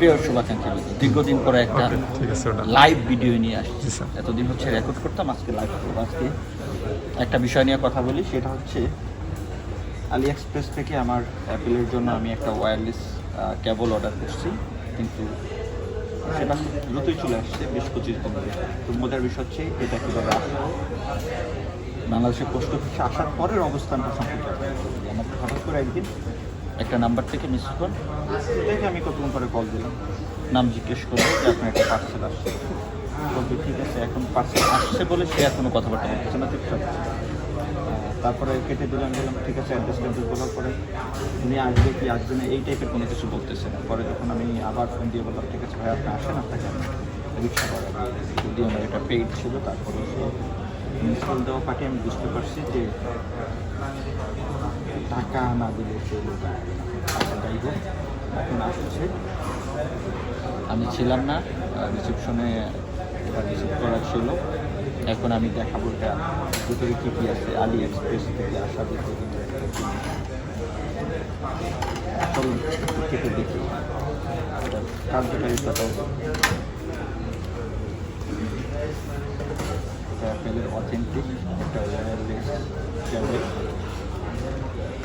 প্রিয় শুভাকাঙ্ক্ষী, দীর্ঘদিন পরে একটা ঠিক আছে, ওটা লাইভ ভিডিও নিয়ে আসছি। জি স্যার। এতদিন হচ্ছে রেকর্ড করতাম, আজকে লাইভ করবো। আজকে একটা বিষয় নিয়ে কথা বলি, সেটা হচ্ছে আলি এক্সপ্রেস থেকে আমার অ্যাপেলের জন্য আমি একটা ওয়্যারলেস কেবল অর্ডার করছি, কিন্তু সেটা দ্রুতই চলে আসছে, 20-25 দিন ধরে। তো মজার বিষয় হচ্ছে এটা কীভাবে আসে, বাংলাদেশের পোস্ট অফিসে আসার পরের অবস্থানটা সম্পর্কে আমাকে হঠাৎ করে একদিন একটা নাম্বার থেকে মিস কল দেখে আমি কতক্ষণ পরে কল দিলাম, নাম জিজ্ঞেস করবো যে আপনার একটা পার্সেল আসছে। বলতে ঠিক আছে, এখন পার্সেল আসছে বলে সে এখনও কথাবার্তা বলছে না, চুপচাপ। তারপরে কেটে দিলাম, বললাম ঠিক আছে, অ্যাড্রেস ট্যাড্রেস বলার পরে উনি আসবে কি আসবে না এই টাইপের কোনো কিছু বলতেছে না। পরে যখন আমি আবার ফোন দিয়ে বললাম ঠিক আছে ভাই আপনি আসেন, আপনাকে আমি রিক্সা করাবো, যদি আমার এটা পেইড ছিল। তারপরে সে মিস কল দেওয়া পাঠিয়ে আমি বুঝতে পারছি যে টাকা না দিলে সে লোক আসবে না। যাই হোক, এখন আসছে, আমি ছিলাম না রিসেপশনে, এটা রিসিভ করা ছিল। এখন আমি দেখাবো এটা ভিতরে কী কী আছে। আলি এক্সপ্রেস থেকে আসা ভিতরে চলুন কেটে দেখি কার্যকারিতাটাও। অ্যাপেলের অথেন্টিক একটা ওয়্যারলেস কেবল।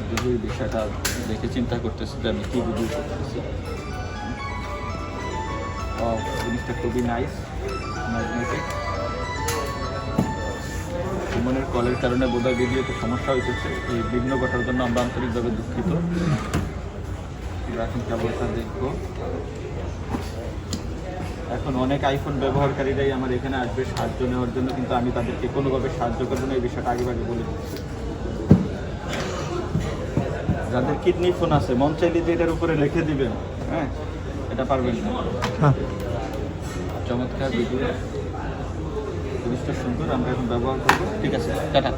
যদি এই বিষয়টা দেখে চিন্তা করতেছি যে আমি কী ভিডিও করতেছি। জিনিসটা খুবই নাইস, ম্যাগনেটিক। সুমনের কলের কারণে বোধহয় ভিডিওতে সমস্যা হইতেছে, এই বিঘ্ন ঘটার জন্য আমরা আন্তরিকভাবে দুঃখিত। এখন কেবলটা দেখবো। এখন অনেক আইফোন ব্যবহারকারীরাই আমার এখানে আসবে সাহায্য নেওয়ার জন্য, কিন্তু আমি তাদেরকে কোনোভাবে সাহায্য করবো না, এই বিষয়টা আগে বলে দিচ্ছি। যাদের কিডনি ফোন আছে মন চাইলে যে এটার উপরে লিখে দিবেন, হ্যাঁ এটা পারবেন না। চমৎকার ভিডিও, জিনিসটা সুন্দর, আমরা এখন ব্যবহার করবো। ঠিক আছে, টাটা।